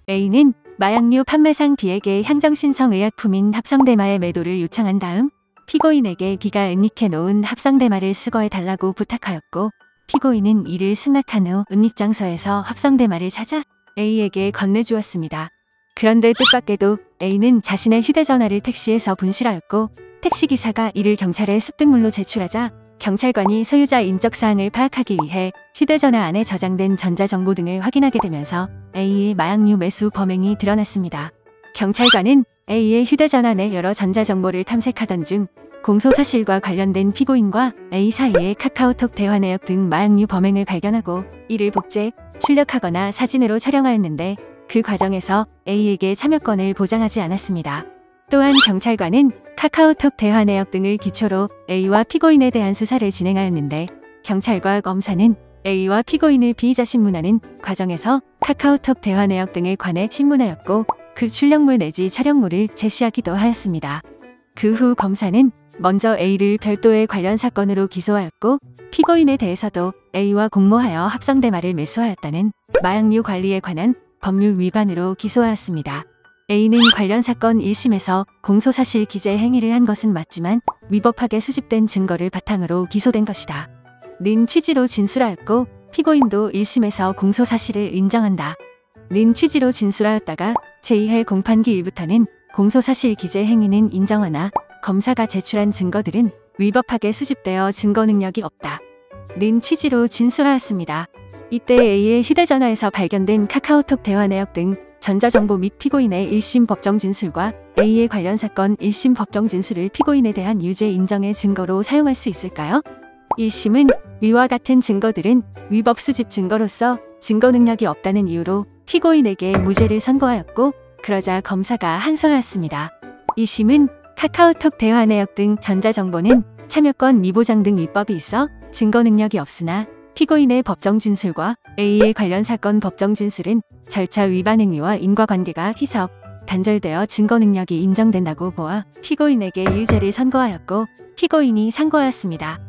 A는 마약류 판매상 B에게 향정신성 의약품인 합성대마의 매도를 요청한 다음 피고인에게 B가 은닉해 놓은 합성대마를 수거해 달라고 부탁하였고, 피고인은 이를 승낙한 후 은닉장소에서 합성대마를 찾아 A에게 건네주었습니다. 그런데 뜻밖에도 A는 자신의 휴대전화를 택시에서 분실하였고, 택시기사가 이를 경찰에 습득물로 제출하자 경찰관이 소유자 인적사항을 파악하기 위해 휴대전화 안에 저장된 전자정보 등을 확인하게 되면서 A의 마약류 매수 범행이 드러났습니다. 경찰관은 A의 휴대전화 내 여러 전자정보를 탐색하던 중 공소사실과 관련된 피고인과 A 사이의 카카오톡 대화 내역 등 마약류 범행을 발견하고 이를 복제, 출력하거나 사진으로 촬영하였는데, 그 과정에서 A에게 참여권을 보장하지 않았습니다. 또한 경찰관은 카카오톡 대화 내역 등을 기초로 A와 피고인에 대한 수사를 진행하였는데, 경찰과 검사는 A와 피고인을 피의자 신문하는 과정에서 카카오톡 대화 내역 등에 관해 신문하였고, 그 출력물 내지 촬영물을 제시하기도 하였습니다. 그 후 검사는 먼저 A를 별도의 관련 사건으로 기소하였고, 피고인에 대해서도 A와 공모하여 합성대마를 매수하였다는 마약류 관리에 관한 법률 위반으로 기소하였습니다. A는 관련 사건 1심에서 공소사실 기재 행위를 한 것은 맞지만 위법하게 수집된 증거를 바탕으로 기소된 것이다 는 취지로 진술하였고, 피고인도 1심에서 공소사실을 인정한다 는 취지로 진술하였다가 제2회 공판기 1부터는 공소사실 기재 행위는 인정하나 검사가 제출한 증거들은 위법하게 수집되어 증거 능력이 없다 는 취지로 진술하였습니다. 이때 A의 휴대전화에서 발견된 카카오톡 대화 내역 등 전자정보 및 피고인의 1심 법정 진술과 A의 관련 사건 1심 법정 진술을 피고인에 대한 유죄 인정의 증거로 사용할 수 있을까요? 1심은 위와 같은 증거들은 위법 수집 증거로서 증거 능력이 없다는 이유로 피고인에게 무죄를 선고하였고, 그러자 검사가 항소하였습니다. 2심은 카카오톡 대화 내역 등 전자정보는 참여권 미보장 등 위법이 있어 증거 능력이 없으나 피고인의 법정 진술과 A의 관련 사건 법정 진술은 절차 위반 행위와 인과관계가 희석, 단절되어 증거 능력이 인정된다고 보아 피고인에게 유죄를 선고하였고, 피고인이 상고하였습니다.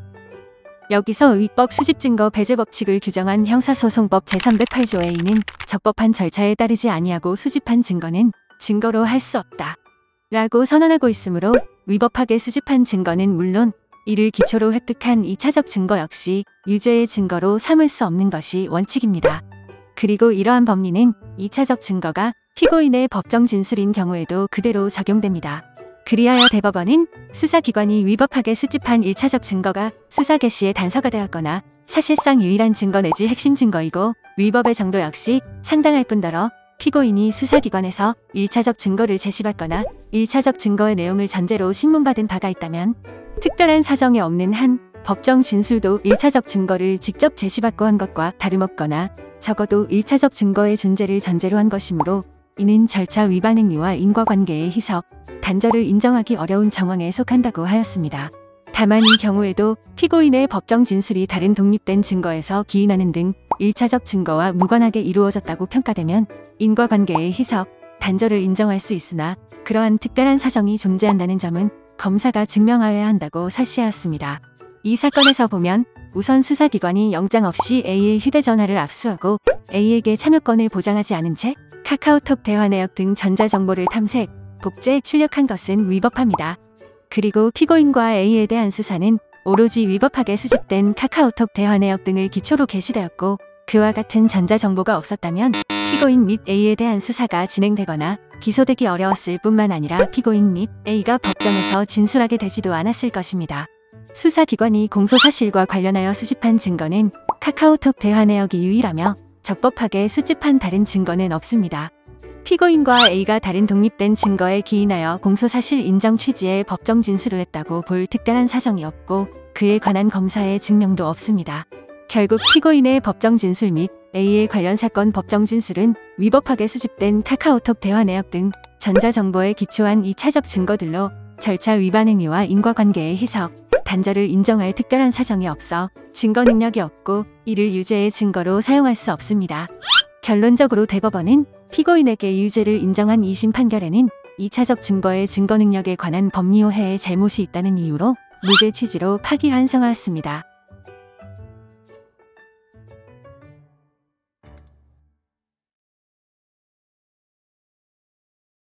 여기서 위법 수집 증거 배제 법칙을 규정한 형사소송법 제308조 A는 적법한 절차에 따르지 아니하고 수집한 증거는 증거로 할 수 없다 라고 선언하고 있으므로, 위법하게 수집한 증거는 물론 이를 기초로 획득한 2차적 증거 역시 유죄의 증거로 삼을 수 없는 것이 원칙입니다. 그리고 이러한 법리는 2차적 증거가 피고인의 법정 진술인 경우에도 그대로 적용됩니다. 그리하여 대법원은 수사기관이 위법하게 수집한 1차적 증거가 수사 개시의 단서가 되었거나 사실상 유일한 증거 내지 핵심 증거이고, 위법의 정도 역시 상당할 뿐더러 피고인이 수사기관에서 1차적 증거를 제시받거나 1차적 증거의 내용을 전제로 신문받은 바가 있다면, 특별한 사정이 없는 한 법정 진술도 1차적 증거를 직접 제시받고 한 것과 다름없거나 적어도 1차적 증거의 존재를 전제로 한 것이므로, 이는 절차 위반 행위와 인과관계의 희석, 단절을 인정하기 어려운 정황에 속한다고 하였습니다. 다만 이 경우에도 피고인의 법정 진술이 다른 독립된 증거에서 기인하는 등 1차적 증거와 무관하게 이루어졌다고 평가되면 인과관계의 희석, 단절을 인정할 수 있으나, 그러한 특별한 사정이 존재한다는 점은 검사가 증명하여야 한다고 설시하였습니다. 이 사건에서 보면 우선 수사기관이 영장 없이 A의 휴대전화를 압수하고 A에게 참여권을 보장하지 않은 채 카카오톡 대화 내역 등 전자정보를 탐색, 복제, 출력한 것은 위법합니다. 그리고 피고인과 A에 대한 수사는 오로지 위법하게 수집된 카카오톡 대화 내역 등을 기초로 개시되었고, 그와 같은 전자정보가 없었다면 피고인 및 A에 대한 수사가 진행되거나 기소되기 어려웠을 뿐만 아니라 피고인 및 A가 법정에서 진술하게 되지도 않았을 것입니다. 수사기관이 공소사실과 관련하여 수집한 증거는 카카오톡 대화 내역이 유일하며 적법하게 수집한 다른 증거는 없습니다. 피고인과 A가 다른 독립된 증거에 기인하여 공소사실 인정 취지의 법정 진술을 했다고 볼 특별한 사정이 없고, 그에 관한 검사의 증명도 없습니다. 결국 피고인의 법정 진술 및 A의 관련 사건 법정 진술은 위법하게 수집된 카카오톡 대화 내역 등 전자정보에 기초한 2차적 증거들로 절차 위반 행위와 인과관계의 희석, 단절을 인정할 특별한 사정이 없어 증거 능력이 없고 이를 유죄의 증거로 사용할 수 없습니다. 결론적으로 대법원은 피고인에게 유죄를 인정한 2심 판결에는 2차적 증거의 증거 능력에 관한 법리오해의 잘못이 있다는 이유로 무죄 취지로 파기환송하였습니다.